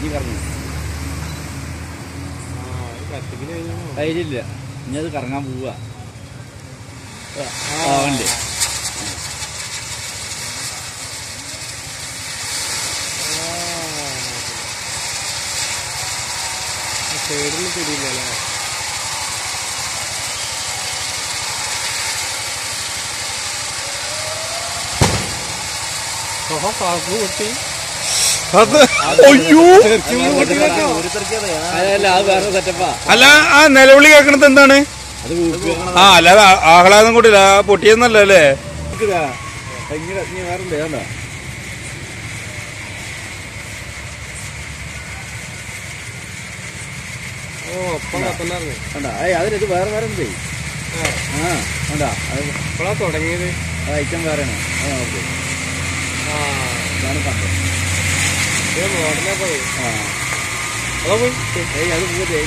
ഈ കറങ്ങി കയ്യിലില്ല. ഇനി അത് കറങ്ങാൻ പോവുക. ഉണ്ട് സൈഡിൽ തിരിയില്ലല്ലേ? പൊട്ടി അല്ല ആ നിലവിളി കേൾക്കണത് എന്താണ്? ആ അല്ലാതെ ആഹ്ലാദം കൂട്ടില്ല, ആ പൊട്ടിയെന്നല്ല അല്ലേ? വേറെ അതിനൊക്കെ വേറെ വേറെ ഉണ്ട്. ഉണ്ടാ ഇപ്പോഴാ തുടങ്ങിയത്. ഐറ്റം വേറെയാണ്. ഇതാണ് സംഭവം. മോഡലാ പോയി. അത് പോകട്ടെ.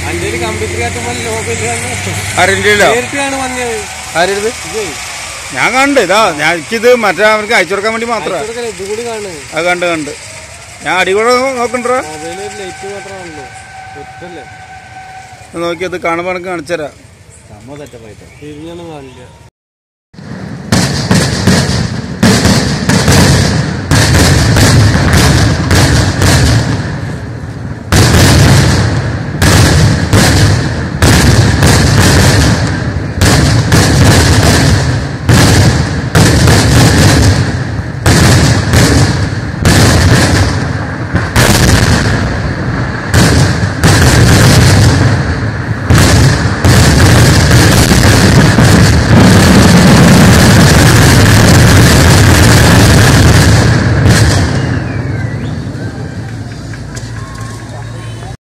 അന്റെ ഒരു കമ്പ്യൂട്ടർ ആരെങ്കിലും നേരിട്ടാണ് വന്നത്. ആരെടുത്ത് ഞാൻ കണ്ട് ഇതാ എനിക്കിത് മറ്റേ അവർക്ക് അയച്ചു കൊടുക്കാൻ വേണ്ടി മാത്രം. ഇതുകൂടി കാണുന്നത് അത് കണ്ട് ഞാൻ അടികൂടെ നോക്കണ്ടോ? മൊബൈലൊരു ലൈറ്റ് മാത്രമാണല്ലോ. തെറ്റല്ലേ നോക്കിയത് കാണുമ്പോൾ എനിക്ക് കാണിച്ചു തരാം. സംഭവം തെറ്റപ്പായിട്ട് തിരിഞ്ഞൊന്നും കാണില്ല.